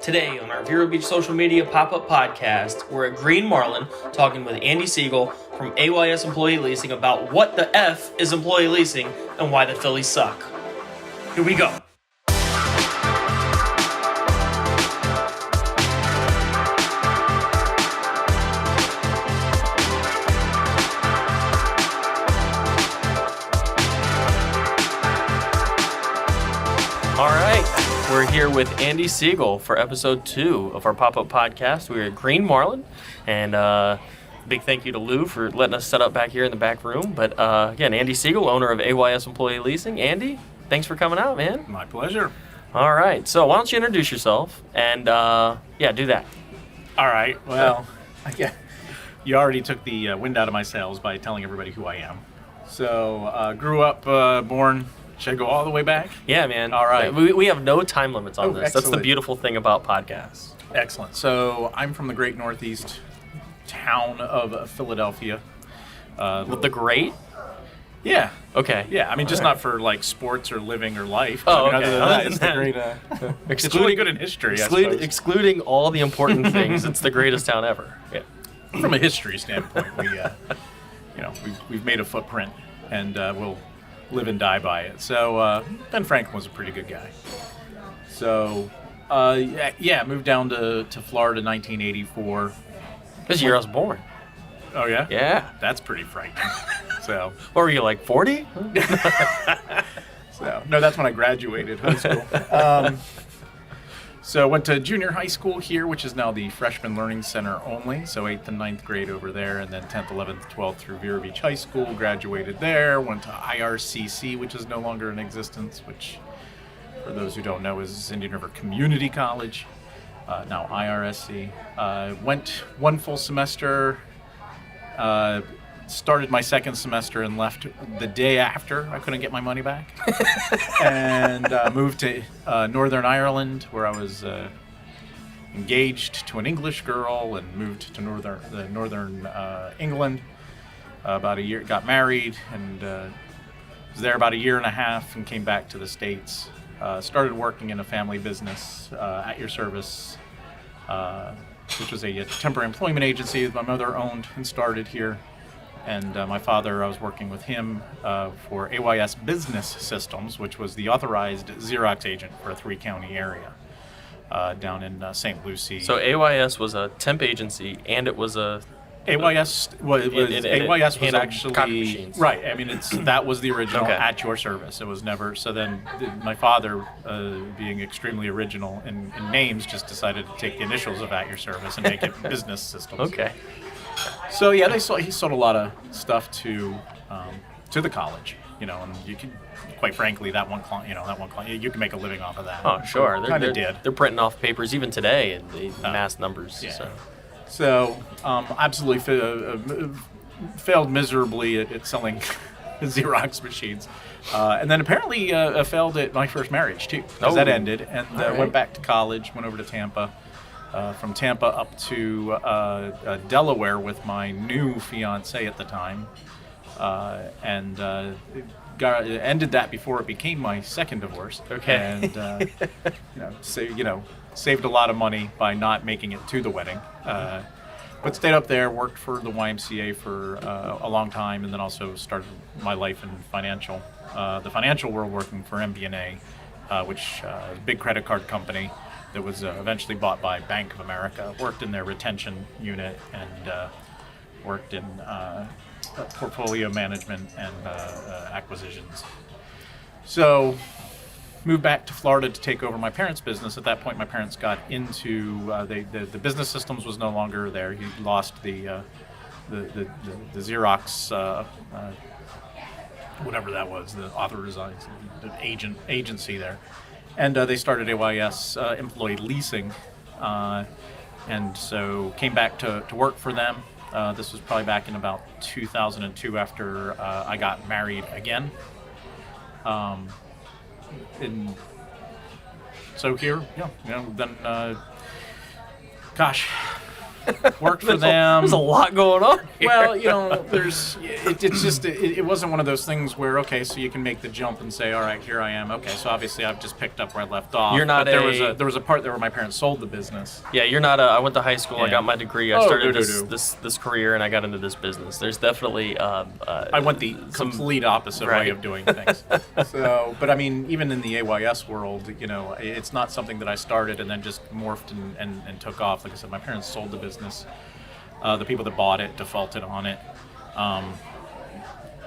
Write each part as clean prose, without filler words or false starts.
Today on our Vero Beach social media pop-up podcast, we're at Green Marlin talking with Andy Segal from AYS Employee Leasing about what the F is employee leasing and why the Phillies suck. Here we go. All right. We're here with Andy Segal for episode 2 of our pop-up podcast. We're at Green Marlin, and big thank you to Lou for letting us set up back here in the back room. But again, Andy Segal, owner of AYS Employee Leasing. Andy, thanks for coming out, man. My pleasure. All right, so why don't you introduce yourself and do that. All right, well, you already took the wind out of my sails by telling everybody who I am. So, grew up, born. Should I go all the way back? Yeah, man. All right. We have no time limits on this. Excellent. That's the beautiful thing about podcasts. Excellent. So I'm from the great Northeast town of Philadelphia. With the great? Yeah. Okay. Yeah, I mean, just not for like sports or living or life. Oh, I mean, okay. Other than that, it's the great. It's really good in history, I suppose. Excluding all the important things, it's the greatest town ever. Yeah. From a history standpoint, we've made a footprint, and we'll live and die by it. So Ben Franklin was a pretty good guy. So moved down to Florida in 1984. This year I was born. Oh yeah? Yeah. That's pretty frightening. So What were you, like 40? no, that's when I graduated high school. So I went to junior high school here, which is now the Freshman Learning Center only. So 8th and 9th grade over there, and then 10th, 11th, 12th through Vero Beach High School. Graduated there, went to IRCC, which is no longer in existence, which, for those who don't know, is Indian River Community College, now IRSC. Went one full semester, started my second semester and left the day after. I couldn't get my money back. And moved to Northern Ireland, where I was engaged to an English girl, and moved to northern England about a year, got married, and was there about a year and a half, and came back to the States. Started working in a family business, At Your Service, which was a temporary employment agency that my mother owned and started here. And my father, I was working with him for AYS Business Systems, which was the authorized Xerox agent for a 3-county area down in St. Lucie. So AYS was a temp agency, and it was a... AYS was handled copy machines. Right. I mean, that was the original Okay. At Your Service. It was never. So then, my father, being extremely original in names, just decided to take the initials of At Your Service and make it Business Systems. Okay. So yeah, he sold a lot of stuff to the college, and you can, quite frankly, that one client, you can make a living off of that. Oh, sure. Kind of did. They're printing off papers even today in the mass numbers. Yeah. So Absolutely failed miserably at selling Xerox machines, and then apparently failed at my first marriage too, because that ended, and went back to college, went over to Tampa. From Tampa up to Delaware with my new fiance at the time, and ended that before it became my second divorce. Okay. And saved a lot of money by not making it to the wedding. But stayed up there, worked for the YMCA for a long time, and then also started my life in the financial world, working for MBNA, which is a big credit card company that was eventually bought by Bank of America. Worked in their retention unit, and worked in portfolio management and acquisitions. So moved back to Florida to take over my parents' business. At that point, my parents got into the business systems was no longer there. He lost the Xerox whatever that was, the authorized agency there. And they started AYS Employee Leasing, and so came back to work for them. This was probably back in about 2002 after I got married again. So here, then, Worked for them. There's a lot going on here. Well, it wasn't one of those things where, okay, so you can make the jump and say, all right, here I am. Okay, so obviously I've just picked up where I left off. You're not there was a part there where my parents sold the business. Yeah, you're not I went to high school, I got my degree, I started this career, and I got into this business. There's definitely... I went the complete opposite way of doing things. So, but I mean, even in the AYS world, it's not something that I started and then just morphed and took off. Like I said, my parents sold the business. The people that bought it defaulted on it.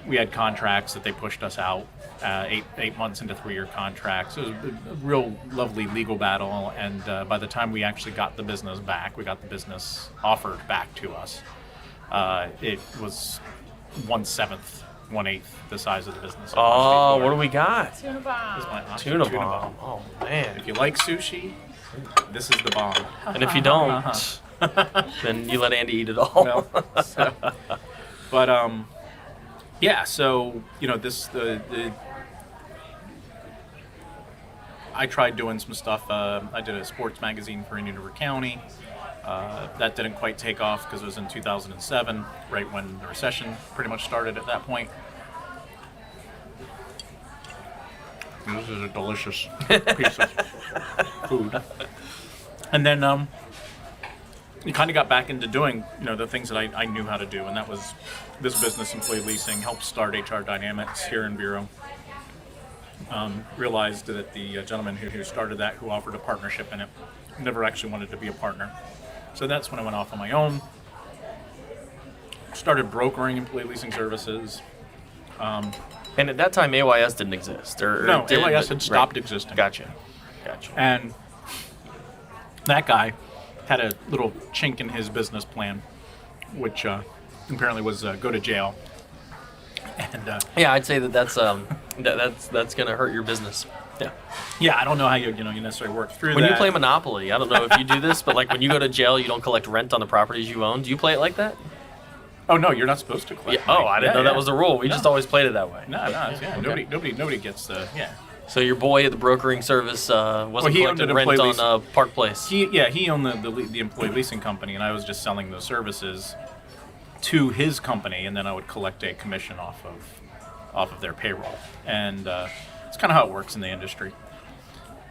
We had contracts that they pushed us out 8 months into 3-year contracts. It was a real lovely legal battle, and by the time we actually got the business back, we got the business offered back to us. It was 1/7, 1/8 the size of the business. Oh, what do we got? Tuna bomb. Tuna bomb. Oh, man. If you like sushi, this is the bomb. And if you don't, then you let Andy eat it all. Well, but yeah. So I tried doing some stuff. I did a sports magazine for Indian River County. That didn't quite take off because it was in 2007, right when the recession pretty much started at that point. This is a delicious piece of food. And then we kind of got back into doing, the things that I knew how to do, and that was this business, Employee Leasing, helped start HR Dynamics here in Vero. Realized that the gentleman who started that, who offered a partnership in it, never actually wanted to be a partner. So that's when I went off on my own, started brokering employee leasing services. And at that time, AYS didn't exist. No, AYS had stopped existing. Gotcha. And that guy had a little chink in his business plan, which apparently was go to jail. And yeah, I'd say that's going to hurt your business. Yeah, I don't know how you necessarily work through when that. you play Monopoly, I don't know if you do this, but like when you go to jail, you don't collect rent on the properties you own. Do you play it like that? Oh no, you're not supposed to collect. Yeah. Oh, I didn't know that was the rule. We just always played it that way. No, yeah. Okay. Nobody gets the So your boy at the brokering service wasn't collecting rent on Park Place. He owned the employee leasing company, and I was just selling those services to his company, and then I would collect a commission off of their payroll, and it's kind of how it works in the industry.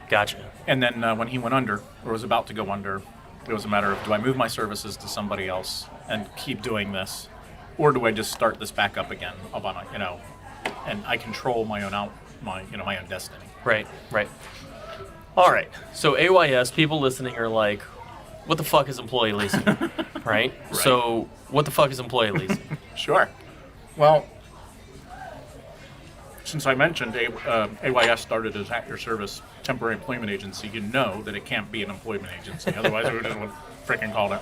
Gotcha. And then when he went under, or was about to go under, it was a matter of, do I move my services to somebody else and keep doing this, or do I just start this back up again? And I control my own my own destiny. Right. All right. So AYS, people listening are like, what the fuck is employee leasing? Right? So what the fuck is employee leasing? Sure. Well, since I mentioned AYS started as at your service temporary employment agency, you know that it can't be an employment agency. Otherwise, it would have freaking called it.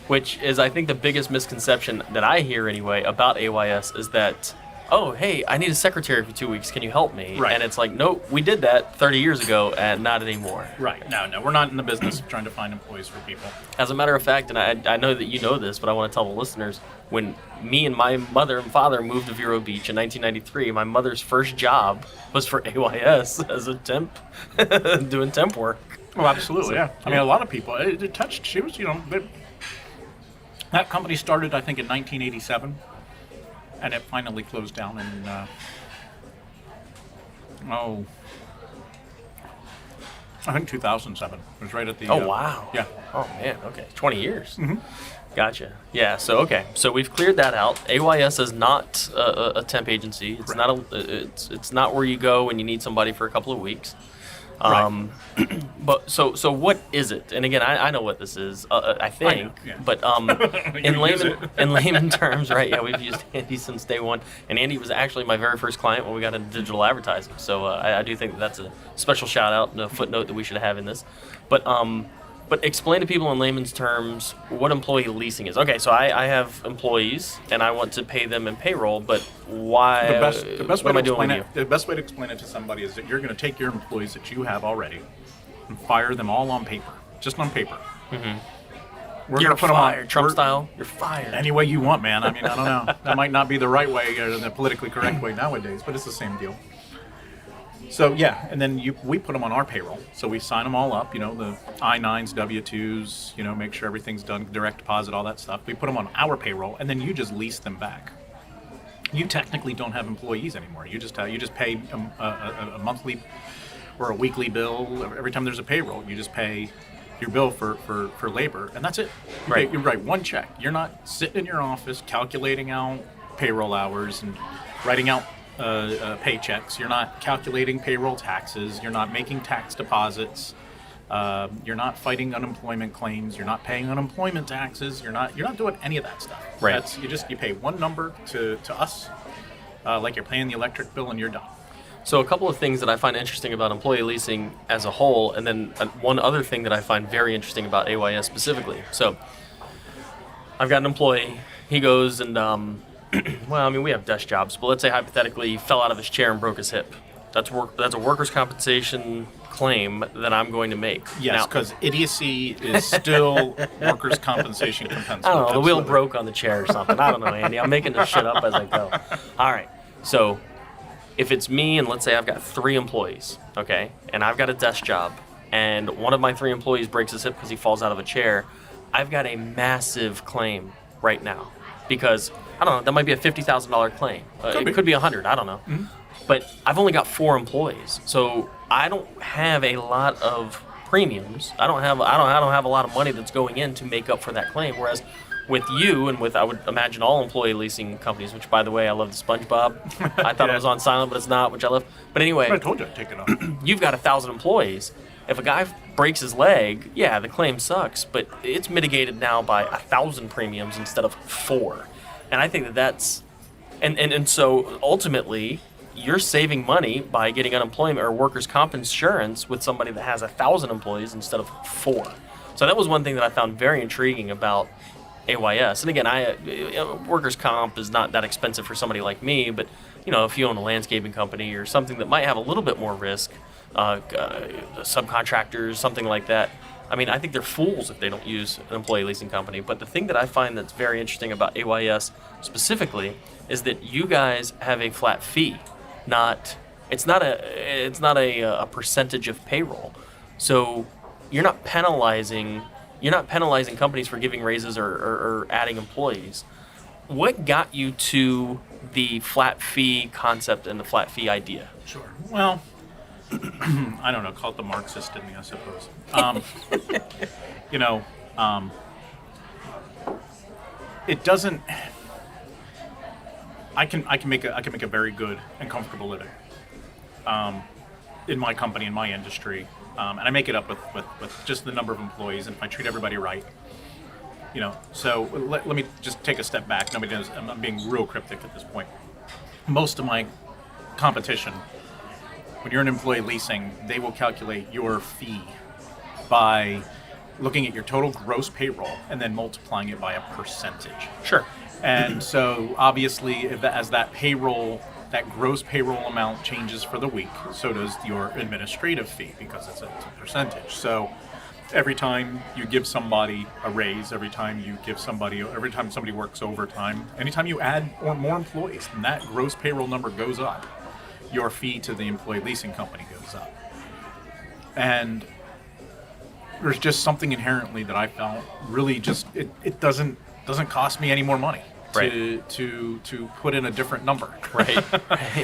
Which is, I think, the biggest misconception that I hear anyway about AYS is that, oh, hey, I need a secretary for 2 weeks. Can you help me? Right. And it's like, nope, we did that 30 years ago and not anymore. Right. No, we're not in the business of trying to find employees for people. As a matter of fact, and I know that you know this, but I want to tell the listeners, when me and my mother and father moved to Vero Beach in 1993, my mother's first job was for AYS as a temp, doing temp work. Oh, absolutely, yeah. I mean, a lot of people, it touched, she was, that company started, I think, in 1987. And it finally closed down in, I think 2007. It was right at the... Oh, wow. Yeah. Oh, man, okay. 20 years. Mm-hmm. Gotcha. Yeah, so, okay. So we've cleared that out. AYS is not a temp agency. It's not it's not where you go when you need somebody for a couple of weeks. Right. But so what is it? And again, I know what this is. I think, I know, yeah. But in layman terms, right? Yeah, we've used Andy since day one, and Andy was actually my very first client when we got into digital advertising. So I do think that's a special shout out and a footnote that we should have in this. But explain to people in layman's terms what employee leasing is. Okay, so I have employees and I want to pay them in payroll, but why? The best what way am I doing with you? The best way to explain it to somebody is that you're going to take your employees that you have already and fire them all on paper, just on paper. Mm-hmm. We're You're going to put fired, them on Trump style. You're fired. Any way you want, man. I mean, I don't know. That might not be the right way or the politically correct way nowadays, but it's the same deal. So yeah, and then we put them on our payroll. So we sign them all up, the I-9s, W-2s, make sure everything's done, direct deposit, all that stuff. We put them on our payroll, and then you just lease them back. You technically don't have employees anymore. You just pay a monthly or a weekly bill every time there's a payroll. You just pay your bill for labor, and that's it. Right. You write one check. You're not sitting in your office calculating out payroll hours and writing out paychecks. You're not calculating payroll taxes. You're not making tax deposits. You're not fighting unemployment claims. You're not paying unemployment taxes. You're not doing any of that stuff. Right. You pay one number to us, like you're paying the electric bill, and you're done. So a couple of things that I find interesting about employee leasing as a whole, and then one other thing that I find very interesting about AYS specifically. So I've got an employee. He goes and, we have desk jobs, but let's say hypothetically he fell out of his chair and broke his hip. That's a workers' compensation claim that I'm going to make. Yes, because idiocy is still workers' compensation compensable. I don't know, the wheel broke on the chair or something. I don't know, Andy. I'm making this shit up as I go. All right, so if it's me and let's say I've got 3 employees, okay, and I've got a desk job, and one of my 3 employees breaks his hip because he falls out of a chair, I've got a massive claim right now because, I don't know, that might be a $50,000 claim. It could be 100, I don't know. Mm-hmm. But I've only got 4 employees, so I don't have a lot of premiums. I don't have a lot of money that's going in to make up for that claim. Whereas with you and with, I would imagine, all employee leasing companies, which, by the way, I love the SpongeBob. I thought it was on silent, but it's not, which I love. But anyway, I told you I'd take it off. You've got 1,000 employees. If a guy breaks his leg, yeah, the claim sucks, but it's mitigated now by 1,000 premiums instead of 4. And I think that's, and so ultimately, you're saving money by getting unemployment or workers' comp insurance with somebody that has 1,000 employees instead of 4. So that was one thing that I found very intriguing about AYS. And again, workers' comp is not that expensive for somebody like me, but if you own a landscaping company or something that might have a little bit more risk, subcontractors, something like that, I think they're fools if they don't use an employee leasing company. But the thing that I find that's very interesting about AYS specifically is that you guys have a flat fee. It's not a percentage of payroll. So you're not penalizing companies for giving raises or adding employees. What got you to the flat fee concept and the flat fee idea? Sure. Well, I don't know, call it the Marxist in me, I suppose. It doesn't. I can make a very good and comfortable living in my company, in my industry, and I make it up with just the number of employees, and if I treat everybody right, So let me just take a step back. Nobody knows. I'm being real cryptic at this point. Most of my competition, when you're in employee leasing, they will calculate your fee by looking at your total gross payroll and then multiplying it by a percentage. Sure. And so obviously, as that gross payroll amount changes for the week, so does your administrative fee because it's a percentage. So every time you give somebody a raise, every time somebody works overtime, anytime you add more employees, and that gross payroll number goes up, your fee to the employee leasing company goes up. And there's just something inherently that I felt really just it doesn't cost me any more money to put in a different number, right?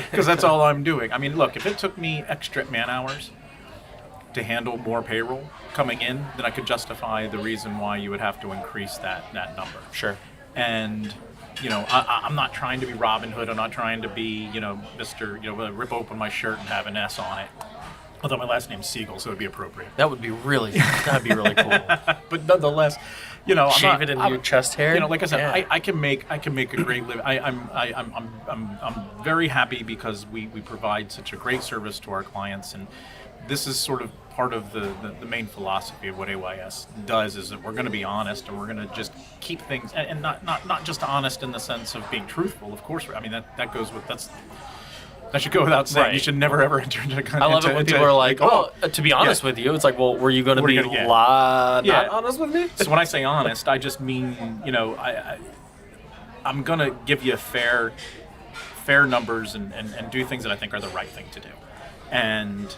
Because that's all I'm doing. Look, if it took me extra man hours to handle more payroll coming in, then I could justify the reason why you would have to increase that number. Sure. And I'm not trying to be Robin Hood. I'm not trying to be Mr. Rip open my shirt and have an S on it. Although my last name's Segal, so it'd be appropriate. That'd be really cool. But nonetheless, shave it into your chest hair. Like I said, yeah. I can make a great living. I'm very happy because we provide such a great service to our clients, and this is sort of part of the main philosophy of what AYS does, is that we're going to be honest and we're going to just keep things, and not just honest in the sense of being truthful. Of course, that goes with that should go without saying. Right. You should never ever enter into a kind of. I love it when people are like, to be honest with you, it's like, well, were you going to be not honest with me? So when I say honest, I just mean, I'm going to give you fair numbers and do things that I think are the right thing to do. And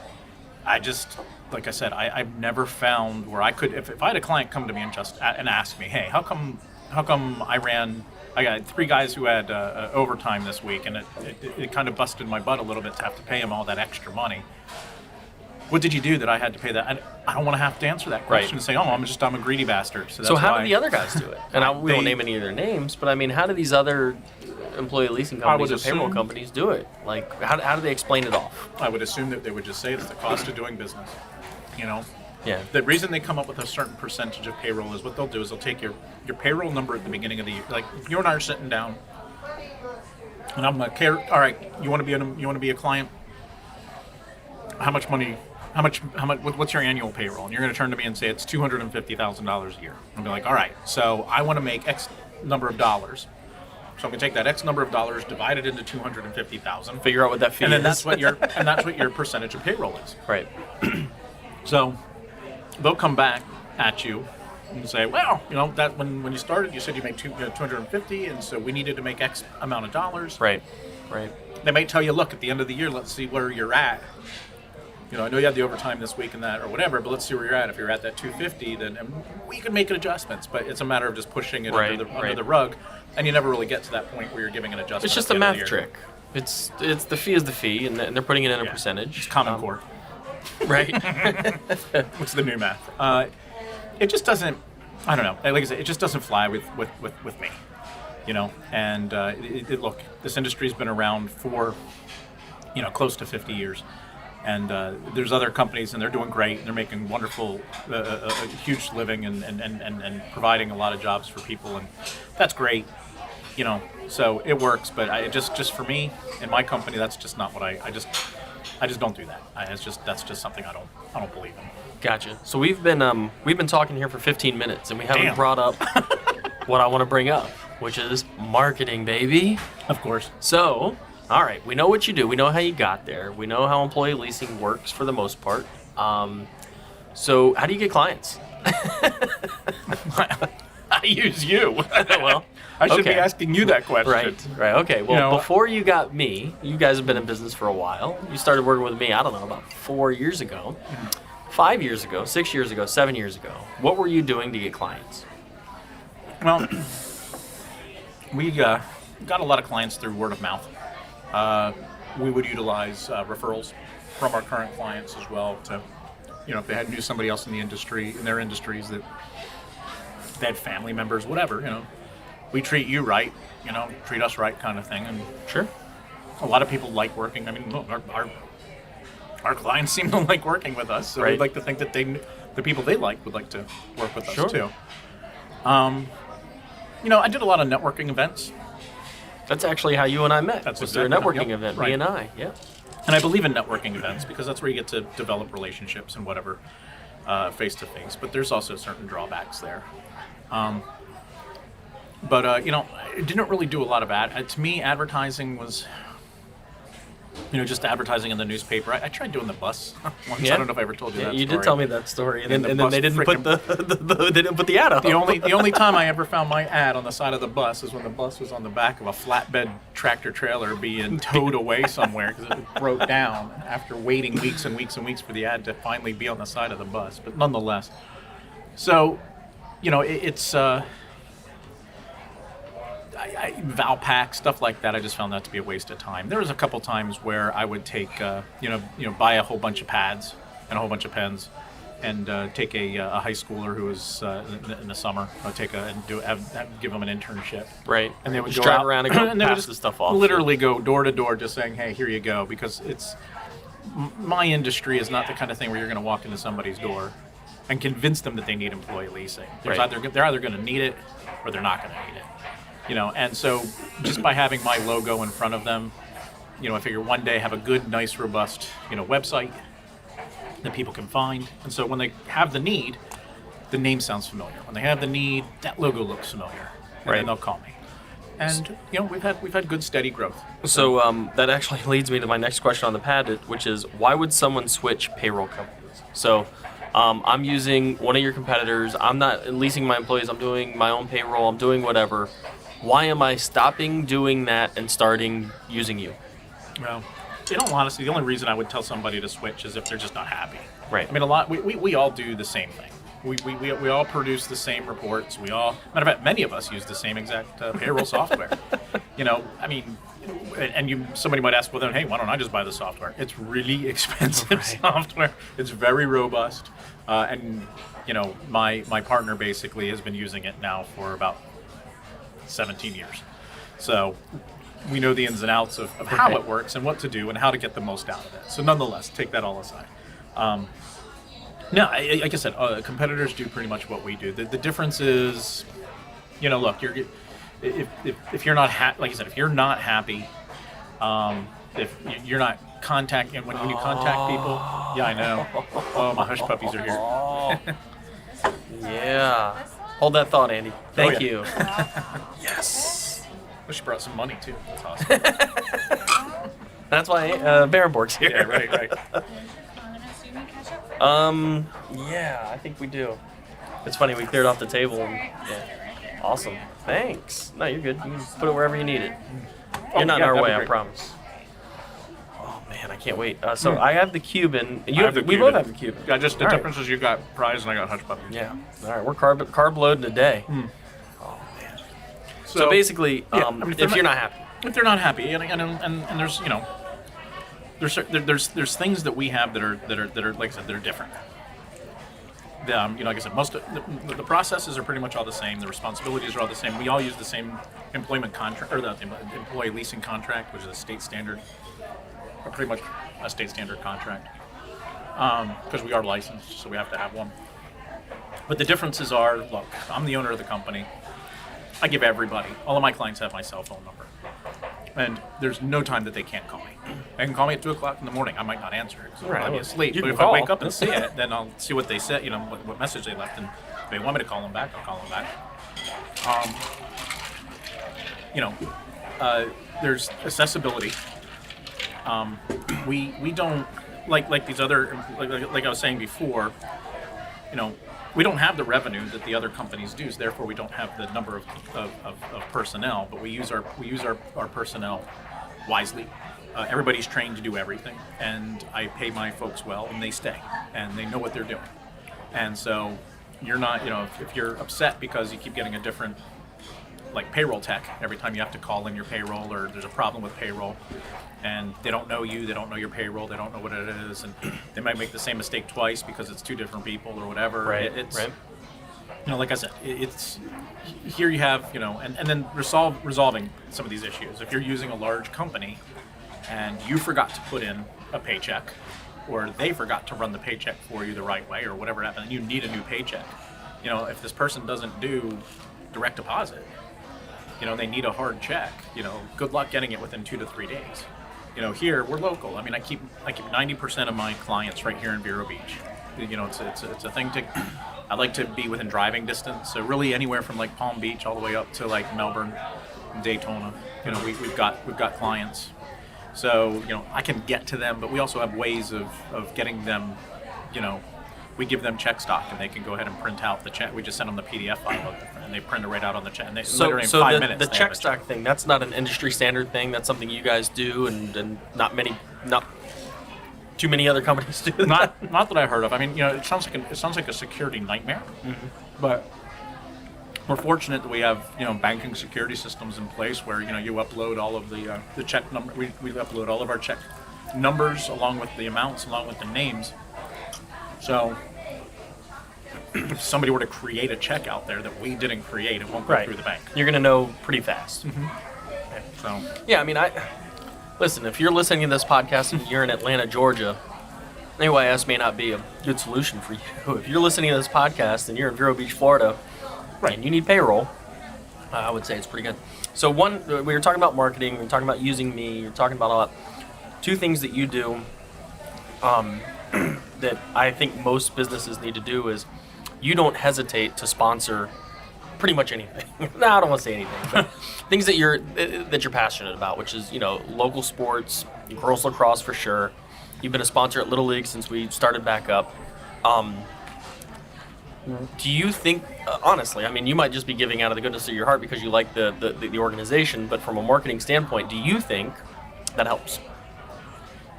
I just, like I said, I've never found where I could, if I had a client come to me and ask me, hey, how come I got 3 guys who had overtime this week, and it kind of busted my butt a little bit to have to pay them all that extra money. What did you do that I had to pay that? I don't want to have to answer that question and say, oh, I'm a greedy bastard. So how do the other guys do it? And we won't name any of their names, but I mean, how do these other employee leasing companies or payroll companies do it? Like, how do they explain it off? I would assume that they would just say it's the cost of doing business. You know? Yeah. The reason they come up with a certain percentage of payroll is what they'll do is they'll take your payroll number at the beginning of the year. Like, you and I are sitting down, and I'm like, all right, you want to be a client? How much money? How much? What's your annual payroll? And you're going to turn to me and say it's $250,000 a year. I'll be like, all right, so I want to make X number of dollars. So I'm going to take that X number of dollars, divide it into 250,000. Figure out what that fee is. And then that's what your percentage of payroll is. Right. So they'll come back at you and say, well, that when you started, you said you made 250, and so we needed to make X amount of dollars. Right. They may tell you, look, at the end of the year, let's see where you're at. I know you had the overtime this week and that or whatever, but let's see where you're at. If you're at that 250, then we can make adjustments, but it's a matter of just pushing it under the rug, and you never really get to that point where you're giving an adjustment. It's just a math trick. It's the fee is the fee, and they're putting it in a percentage. It's Common Core. Right. What's the new math? It just doesn't, I don't know, like I said, it just doesn't fly with me, and look, this industry's been around for, close to 50 years. And there's other companies, and they're doing great, and they're making wonderful, a huge living and providing a lot of jobs for people, and that's great, so it works. But just for me and my company, that's just not what I just don't do that. That's just something I don't believe in. Gotcha. So we've been talking here for 15 minutes, and we haven't brought up what I want to bring up, which is marketing, baby. Of course. So. All right, we know what you do. We know how you got there. We know how employee leasing works for the most part. So how do you get clients? I use you. Well, I should be asking you that question. Right. Okay. Well, before you got me, you guys have been in business for a while. You started working with me, I don't know, about 4 years ago, 5 years ago, 6 years ago, 7 years ago. What were you doing to get clients? Well, we got a lot of clients through word of mouth. We would utilize referrals from our current clients as well to, if they knew somebody else in their industries that they had family members, whatever, we treat you right, treat us right kind of thing. And sure, a lot of people like working. I mean, look, our clients seem to like working with us, so we'd like to think that the people they like would like to work with us too. I did a lot of networking events. That's actually how you and I met. That's through a networking event, me and I, And I believe in networking events because that's where you get to develop relationships and whatever, face to face. But there's also certain drawbacks there. It didn't really do a lot of to me, advertising was, just advertising in the newspaper. I tried doing the bus once. I don't know if I ever told you that story. You did tell me that story, and then they didn't put the ad up. The only time I ever found my ad on the side of the bus is when the bus was on the back of a flatbed tractor trailer being towed away somewhere because it broke down after waiting weeks and weeks and weeks for the ad to finally be on the side of the bus. But nonetheless, so it's. Valpak, stuff like that, I just found that to be a waste of time. There was a couple times where I would take, buy a whole bunch of pads and a whole bunch of pens, and take a high schooler who was in the summer. I'd take give them an internship. Right. And they would just go drive out, around and go and they pass would just the stuff off. Literally go door to door, just saying, "Hey, here you go," because my industry is not the kind of thing where you're going to walk into somebody's door and convince them that they need employee leasing. They're either going to need it or they're not going to need it. And so just by having my logo in front of them, I figure one day have a good, nice, robust, website that people can find. And so when they have the need, the name sounds familiar. When they have the need, that logo looks familiar. And then they'll call me. And we've had good, steady growth. So that actually leads me to my next question on the pad, which is why would someone switch payroll companies? So I'm using one of your competitors. I'm not leasing my employees. I'm doing my own payroll. I'm doing whatever. Why am I stopping doing that and starting using you? Well, in all honesty, the only reason I would tell somebody to switch is if they're just not happy. Right. I mean, we all do the same thing. We all produce the same reports. Matter of fact, many of us use the same exact payroll software. I mean, and somebody might ask, well then, hey, why don't I just buy the software? It's really expensive software. It's very robust, and my partner basically has been using it now for about 17 years. So we know the ins and outs of how it works and what to do and how to get the most out of it. So nonetheless, take that all aside. No, like I said, competitors do pretty much what we do. The difference is, look, if you're not like I said, if you're not happy, if you're not contacting when you contact people, yeah, I know. Oh, my hush puppies are here. Yeah. Hold that thought, Andy. Thank you. Yes. Well, she brought some money too. That's awesome. That's why Barenborg's here. Yeah, right. Yeah, I think we do. It's funny, we cleared off the table. And, yeah. Awesome. Thanks. No, you're good. You can put it wherever you need it. You're not in our way, I promise. Oh man, I can't wait. So I have the Cuban. We both have the Cuban. Yeah, just the difference is you got fries and I got hush puppies. Yeah. All right, we're carb loading today. Oh man. So basically, if you're not happy. If they're not happy, and there's there's things that we have that are like I said, that are different. Like I said, most of the processes are pretty much all the same. The responsibilities are all the same. We all use the same employment contract, or the employee leasing contract, which is a state standard, or pretty much a state standard contract, because we are licensed, so we have to have one. But the differences are, look, I'm the owner of the company. I give everybody, all of my clients have my cell phone number. And there's no time that they can't call me. They can call me at 2 o'clock in the morning. I might not answer it because I'll be asleep. But if I wake up and see it, then I'll see what they said, what message they left. And if they want me to call them back, I'll call them back. There's accessibility. We don't, like these other, like I was saying before, we don't have the revenue that the other companies do, so therefore we don't have the number of personnel, but we use our personnel wisely. Everybody's trained to do everything, and I pay my folks well, and they stay, and they know what they're doing. And so you're not, if you're upset because you keep getting a different, like payroll tech, every time you have to call in your payroll, or there's a problem with payroll, and they don't know you, they don't know your payroll, they don't know what it is, and they might make the same mistake twice because it's two different people or whatever. Right. Like I said, it's here you have, and then resolving some of these issues. If you're using a large company and you forgot to put in a paycheck, or they forgot to run the paycheck for you the right way, or whatever happened, and you need a new paycheck. If this person doesn't do direct deposit, they need a hard check. Good luck getting it within 2 to 3 days. Here we're local. I mean, I keep 90% of my clients right here in Vero Beach. It's a thing I like to be within driving distance. So really anywhere from like Palm Beach all the way up to like Melbourne, Daytona. We've got clients. So I can get to them, but we also have ways of getting them. We give them check stock, and they can go ahead and print out the check. We just send them the PDF file, and they print it right out on the check. And literally in 5 minutes. The check stock thing, that's not an industry standard thing. That's something you guys do, and not too many other companies do. Not that I heard of. I mean, it sounds like a security nightmare. Mm-hmm. But we're fortunate that we have banking security systems in place where you upload all of the check number. We upload all of our check numbers along with the amounts, along with the names. So if somebody were to create a check out there that we didn't create, it won't go through the bank. You're going to know pretty fast. Mm-hmm. So yeah, I mean, listen, if you're listening to this podcast and you're in Atlanta, Georgia, AYS may not be a good solution for you. If you're listening to this podcast and you're in Vero Beach, Florida, and you need payroll, I would say it's pretty good. So we were talking about marketing, we were talking about using me, you're talking about all that. 2 things that you do that I think most businesses need to do is you don't hesitate to sponsor pretty much anything. No, I don't want to say anything, but things that you're passionate about, which is local sports, girls lacrosse for sure. You've been a sponsor at Little League since we started back up. Do you think, honestly, I mean, you might just be giving out of the goodness of your heart because you like the organization, but from a marketing standpoint, do you think that helps?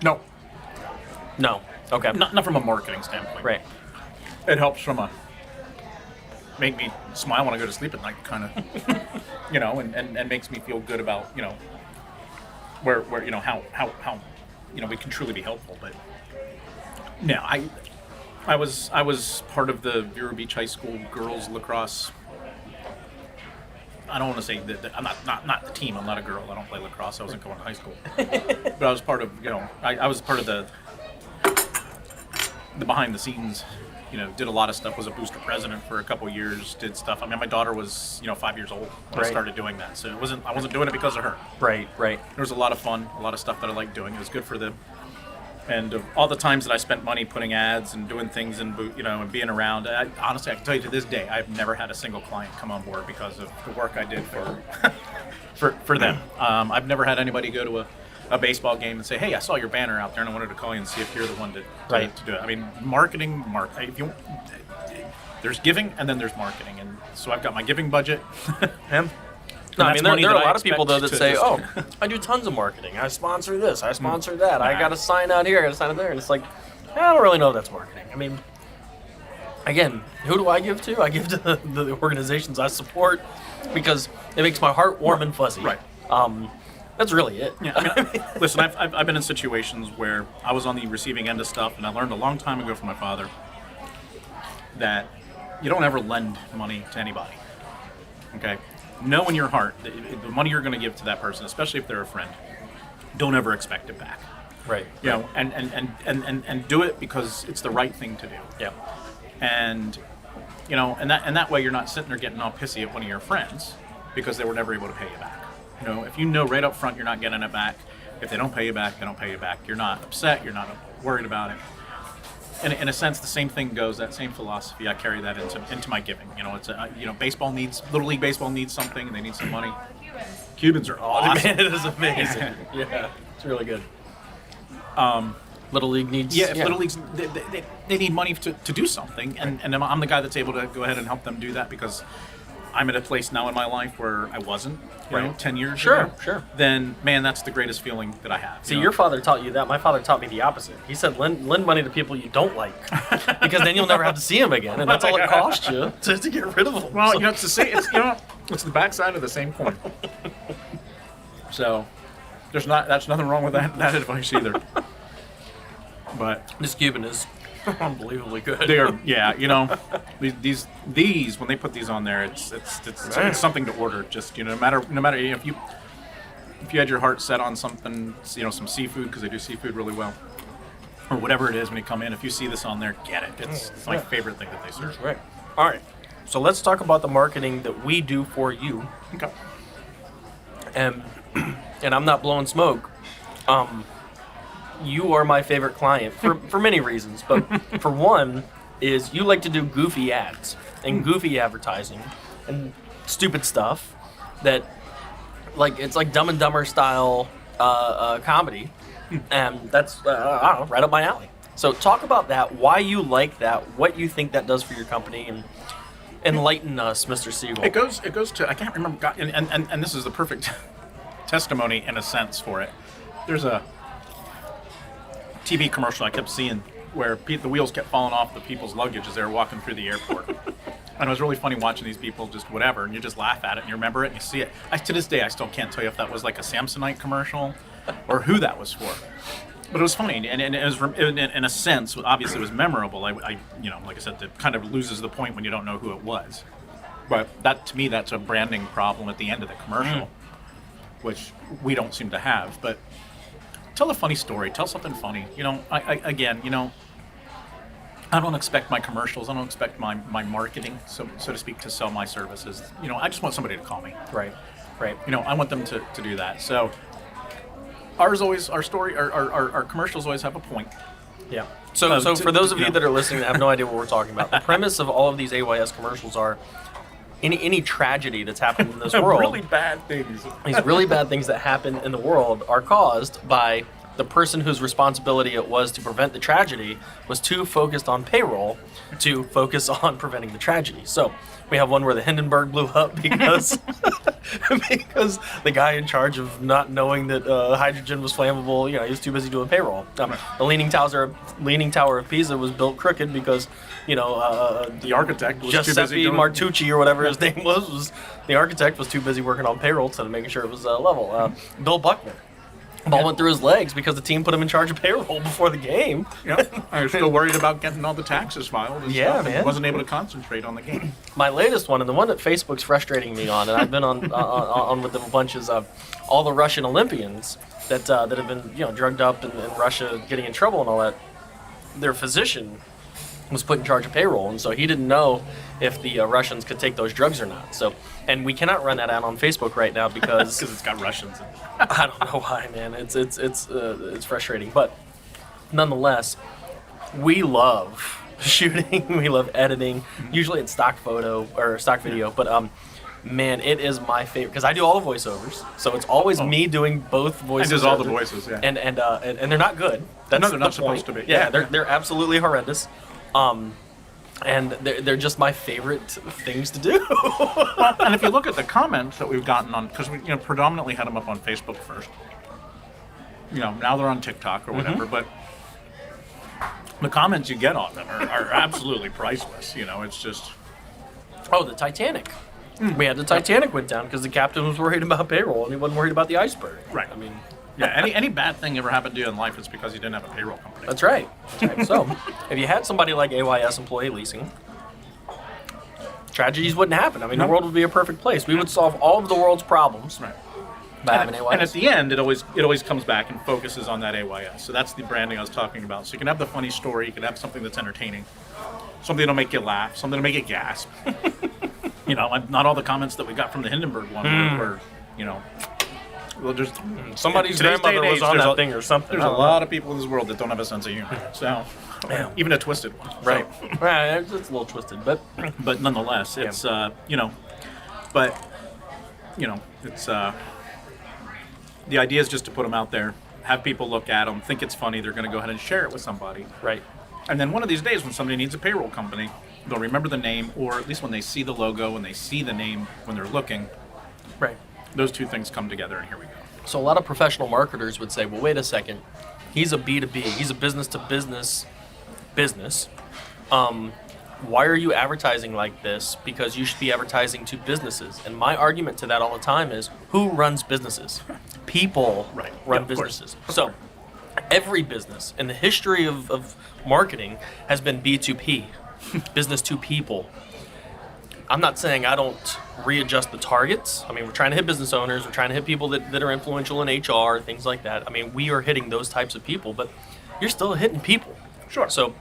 No, No. Okay. not from a marketing standpoint. Right. It helps from a make me smile when I go to sleep at night, kind of, and makes me feel good about, where how we can truly be helpful. But no, I was part of the Vero Beach High School girls lacrosse. I don't want to say that I'm not the team. I'm not a girl. I don't play lacrosse. I wasn't going to high school, but I was part of I was part of the behind the scenes. Did a lot of stuff. Was a booster president for a couple years. Did stuff. I mean, my daughter was 5 years old when I started doing that. So I wasn't doing it because of her. Right. There was a lot of fun, a lot of stuff that I liked doing. It was good for them. And of all the times that I spent money putting ads and doing things and and being around, honestly, I can tell you to this day, I've never had a single client come on board because of the work I did for them. I've never had anybody go to a baseball game and say, "Hey, I saw your banner out there and I wanted to call you and see if you're the one to do it." I mean, marketing. There's giving and then there's marketing, and so I've got my giving budget. No, I mean, there are a lot of people, though, that say, "Oh, I do tons of marketing. I sponsor this. I sponsor that. I got a sign out here. I got a sign out there." And it's like, I don't really know if that's marketing. I mean, again, who do I give to? I give to the organizations I support because it makes my heart warm and fuzzy. Right. That's really it. Yeah, I mean, listen, I've been in situations where I was on the receiving end of stuff, and I learned a long time ago from my father that you don't ever lend money to anybody. Okay? Know in your heart that the money you're going to give to that person, especially if they're a friend, don't ever expect it back. Right. And do it because it's the right thing to do. Yeah. And and that way you're not sitting there getting all pissy at one of your friends because they were never able to pay you back. If you know right up front you're not getting it back, if they don't pay you back, they don't pay you back. You're not upset. You're not worried about it. And in a sense, the same thing goes. That same philosophy, I carry that into my giving. It's Little League baseball needs something, and they need some money. Cubans are awesome. Man, it is amazing. Yeah, it's really good. Little League needs. Little Leagues, they need money to do something, and I'm the guy that's able to go ahead and help them do that because I'm at a place now in my life where I wasn't, 10 years ago. Sure. Then, man, that's the greatest feeling that I have. See, your father taught you that. My father taught me the opposite. He said, lend money to people you don't like, because then you'll never have to see them again, and that's all it costs you to get rid of them. Well, it's the backside of the same coin. So, that's nothing wrong with that advice either. But this Cuban is unbelievably good. They are, these when they put these on there, it's something to order. Just no matter if you had your heart set on something, some seafood because they do seafood really well, or whatever it is when you come in. If you see this on there, get it. It's my favorite thing that they serve. Right. All right. So let's talk about the marketing that we do for you. Okay. And I'm not blowing smoke. You are my favorite client for many reasons, but for one is you like to do goofy ads and goofy advertising and stupid stuff that, like, it's like Dumb and Dumber style comedy, and that's I don't know, right up my alley. So talk about that, why you like that, what you think that does for your company, and enlighten us, Mr. Segal. It goes to, I can't remember, and this is the perfect testimony in a sense for it. There's a TV commercial I kept seeing where the wheels kept falling off the people's luggage as they were walking through the airport. And it was really funny watching these people just whatever, and you just laugh at it and you remember it and you see it. To this day, I still can't tell you if that was like a Samsonite commercial or who that was for. But it was funny, and it was in a sense, obviously it was memorable. Like I said, it kind of loses the point when you don't know who it was. But to me, that's a branding problem at the end of the commercial, which we don't seem to have. But tell a funny story. Tell something funny. I don't expect my commercials. I don't expect my marketing, so to speak, to sell my services. I just want somebody to call me. Right. I want them to do that. So our commercials always have a point. Yeah. So for those of you that are listening that have no idea what we're talking about, the premise of all of these AYS commercials are any tragedy that's happened in this world. Really bad things. These really bad things that happen in the world are caused by the person whose responsibility it was to prevent the tragedy was too focused on payroll to focus on preventing the tragedy. So we have one where the Hindenburg blew up because because the guy in charge of not knowing that hydrogen was flammable, he was too busy doing payroll. The Leaning Tower of Pisa was built crooked because the architect was Giuseppe too busy Martucci or whatever his name was the architect was too busy working on payroll instead of making sure it was level. Bill Buckner. Ball went through his legs because the team put him in charge of payroll before the game. I was still worried about getting all the taxes filed and stuff, man. And wasn't able to concentrate on the game. My latest one, and the one that Facebook's frustrating me on, and I've been on with them a bunch, is all the Russian Olympians that have been drugged up in Russia, getting in trouble and all that. Their physician was put in charge of payroll, and so he didn't know if the Russians could take those drugs or not. So, and we cannot run that out on Facebook right now because it's got Russians in it. I don't know why, man. It's frustrating, but nonetheless, we love shooting. We love editing. Usually it's stock photo or stock video, but man, it is my favorite because I do all the voiceovers, so it's always me doing both voices. And does all the voices, yeah. And they're not good. That's no, they're not supposed to be. Yeah, they're absolutely horrendous. And they're just my favorite things to do. Well, and if you look at the comments that we've gotten on, because we predominantly had them up on Facebook first. Now they're on TikTok or whatever, but the comments you get on them are absolutely priceless. It's just... Oh, the Titanic. We had the Titanic went down because the captain was worried about payroll and he wasn't worried about the iceberg. Right. I mean... Yeah, any bad thing ever happened to you in life, it's because you didn't have a payroll company. That's right. So, if you had somebody like AYS Employee Leasing, tragedies wouldn't happen. I mean, the world would be a perfect place. We would solve all of the world's problems by having AYS. And at the end, it always comes back and focuses on that AYS. So that's the branding I was talking about. So you can have the funny story, you can have something that's entertaining, something that'll make you laugh, something to make you gasp. Not all the comments that we got from the Hindenburg one were well, there's somebody's grandmother was on that thing or something. There's a lot of people in this world that don't have a sense of humor. So, even a twisted one. Right. Right. It's a little twisted, but nonetheless, it's it's the idea is just to put them out there, have people look at them, think it's funny. They're going to go ahead and share it with somebody. Right. And then one of these days, when somebody needs a payroll company, they'll remember the name, or at least when they see the logo and they see the name when they're looking. Right. Those two things come together, and here we go. So a lot of professional marketers would say, well, wait a second. He's a B2B. He's a business-to-business business. Why are you advertising like this? Because you should be advertising to businesses. And my argument to that all the time is, who runs businesses? People run businesses. So every business in the history of marketing has been B2P, business to people. I'm not saying I don't readjust the targets. I mean, we're trying to hit business owners. We're trying to hit people that are influential in HR, things like that. I mean, we are hitting those types of people, but you're still hitting people. Sure. So,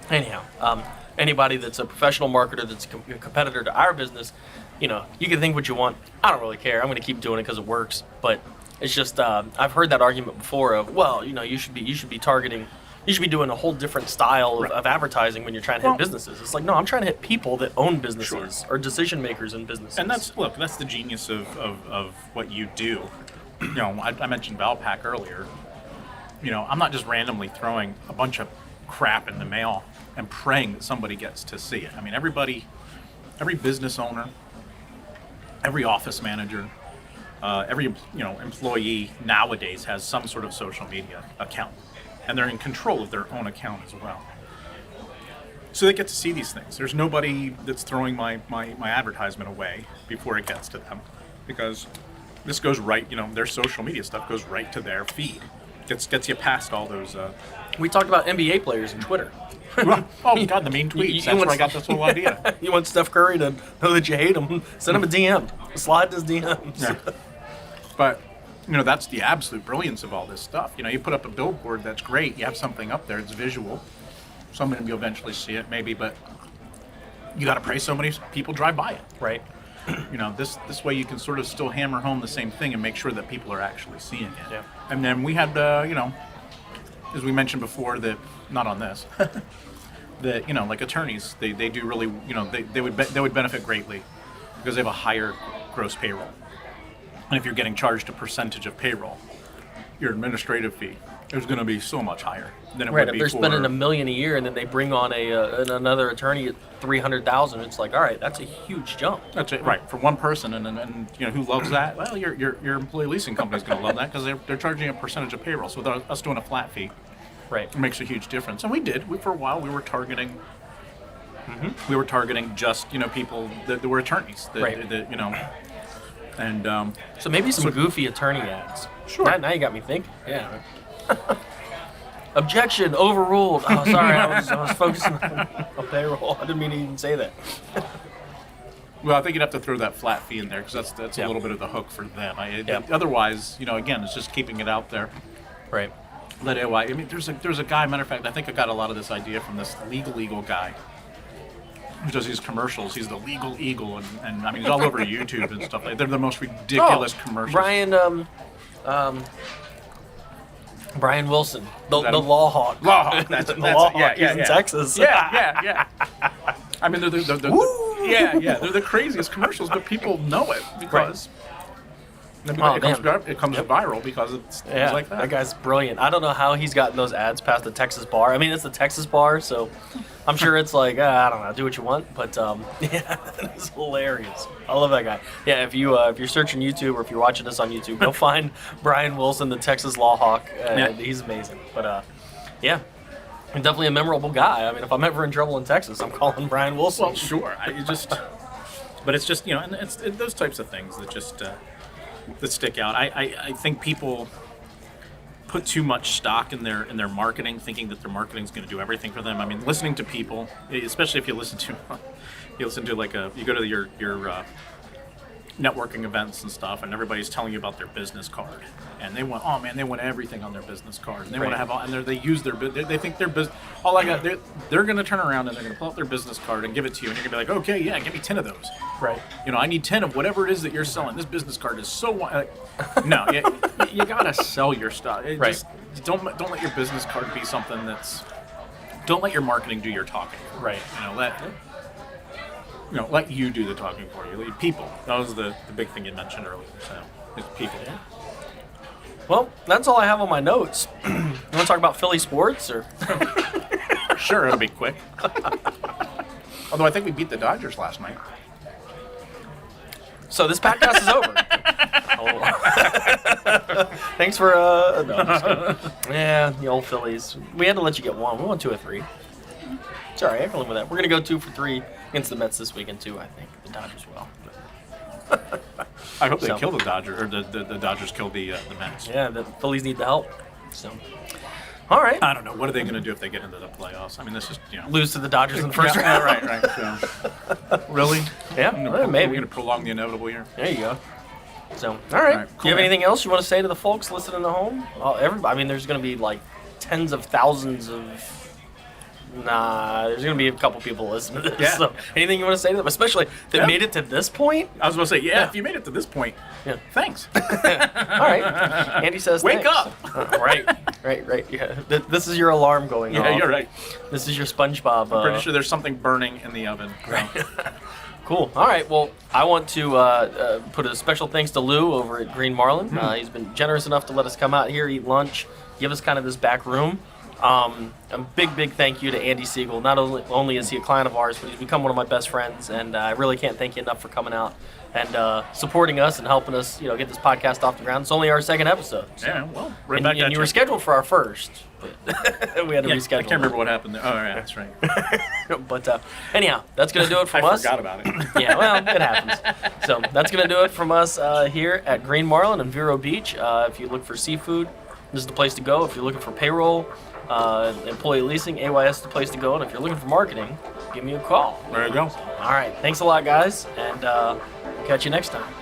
anyhow, anybody that's a professional marketer that's a competitor to our business, you can think what you want. I don't really care. I'm going to keep doing it because it works. But it's just I've heard that argument before of, well, you should be targeting. You should be doing a whole different style of advertising when you're trying to hit businesses. It's like, no, I'm trying to hit people that own businesses or decision makers in businesses. And that's the genius of what you do. I mentioned Valpak earlier. I'm not just randomly throwing a bunch of crap in the mail and praying that somebody gets to see it. I mean, every business owner, every office manager, every employee nowadays has some sort of social media account. And they're in control of their own account as well. So they get to see these things. There's nobody that's throwing my advertisement away before it gets to them. Because this goes right, their social media stuff goes right to their feed. Gets you past all those... We talked about NBA players and Twitter. Oh, God, the mean tweets. That's where I got this whole idea. You want Steph Curry to know that you hate him? Send him a DM. Slide his DMs. Yeah. But... that's the absolute brilliance of all this stuff. You put up a billboard, that's great. You have something up there, it's visual. Somebody will eventually see it, maybe, but you got to pray so many people drive by it. Right. This way you can sort of still hammer home the same thing and make sure that people are actually seeing it. Yeah. And then we had, as we mentioned before, that not on this, that like attorneys, they do really, they would benefit greatly because they have a higher gross payroll. And if you're getting charged a percentage of payroll, your administrative fee it was going to be so much higher than it Right, would if be they're for... spending $1 million a year and then they bring on another attorney at $300,000, it's like, all right, that's a huge jump. That's it, right, for one person, and you know, who loves that? Well, your employee leasing company's going to love that because they're charging a percentage of payroll. So us doing a flat fee, right, it makes a huge difference. And we did. For a while, we were targeting. We were targeting just people that were attorneys, that you know, and so maybe some goofy attorney ads. Sure. Now you got me thinking. Yeah. Objection, overruled. Oh, sorry, I was focusing on payroll. I didn't mean to even say that. Well, I think you'd have to throw that flat fee in there because that's a little bit of the hook for them. Otherwise, again, it's just keeping it out there. Right. Let AYS. I mean, there's a guy. Matter of fact, I think I got a lot of this idea from this legal guy who does these commercials. He's the Legal Eagle, and I mean, he's all over YouTube and stuff. They're the most ridiculous commercials. Brian Wilson, the Law Hawk. Law Hawk. That's Law Hawk. He's in Texas. Yeah. I mean, they're the craziest commercials, but people know it because. It comes viral because it's things like that. That guy's brilliant. I don't know how he's gotten those ads past the Texas bar. I mean, it's the Texas bar, so I'm sure it's like, I don't know, do what you want. But it's hilarious. I love that guy. Yeah, if you're searching YouTube or if you're watching this on YouTube, go find Brian Wilson, the Texas Law Hawk. He's amazing. But he's definitely a memorable guy. I mean, if I'm ever in trouble in Texas, I'm calling Brian Wilson. Well, sure. But it's just and it's those types of things that just. That stick out. I think people put too much stock in their marketing, thinking that their marketing is going to do everything for them. I mean, listening to people, especially if you listen to you go to your networking events and stuff, and everybody's telling you about their business card, and they want everything on their business card, and they want to have all, and they use they think their business. They're going to turn around and they're going to pull up their business card and give it to you, and you're going to be like, okay, yeah, give me 10 of those. Right. I need 10 of whatever it is that you're selling. This business card is so. No, you got to sell your stuff. Right. Just don't let your business card be something that's. Don't let your marketing do your talking. Right. Let you do the talking for you. People. That was the big thing you mentioned earlier. So, it's people. Yeah. Well, that's all I have on my notes. You want to talk about Philly sports or? Sure, it'll be quick. Although I think we beat the Dodgers last night. So this podcast is over. Thanks for no, I'm just kidding. Yeah, the old Phillies. We had to let you get one. We won 2 or 3. It's all right. I can live with that. We're gonna go 2 for 3 against the Mets this weekend too. I think the Dodgers will. I hope they kill the Dodgers, or the Dodgers kill the Mets. Yeah, the Phillies need the help. So, all right. I don't know. What are they going to do if they get into the playoffs? I mean, this is lose to the Dodgers in the first round. Right. So. Really? Yeah, maybe. Maybe. We're going to prolong the inevitable here. There you go. So, all right. Cool, do you have anything else you want to say to the folks listening at home? I mean, there's going to be like tens of thousands of. There's going to be a couple people listening to this. Yeah. So anything you want to say to them, especially that made it to this point? I was going to say, if you made it to this point, thanks. All right. Andy says Wake thanks. up. Right. Yeah. This is your alarm going off. Yeah, you're right. This is your SpongeBob. I'm pretty sure there's something burning in the oven. Right. Cool. All right. Well, I want to put a special thanks to Lou over at Green Marlin. He's been generous enough to let us come out here, eat lunch, give us kind of this back room. A big thank you to Andy Segal. Not only is he a client of ours, but he's become one of my best friends, and I really can't thank you enough for coming out and supporting us and helping us, get this podcast off the ground. It's only our 2nd episode. So. Yeah, well, right back at you. And you were scheduled for our 1st, but we had to reschedule. I can't remember what happened there. Oh, yeah, that's right. But anyhow, that's going to do it from us. I forgot about it. Yeah, well, it happens. So that's going to do it from us here at Green Marlin and Vero Beach. If you look for seafood, this is the place to go. If you're looking for payroll, employee leasing, AYS is the place to go. And if you're looking for marketing, give me a call. There you go. All right. Thanks a lot, guys. And we'll catch you next time.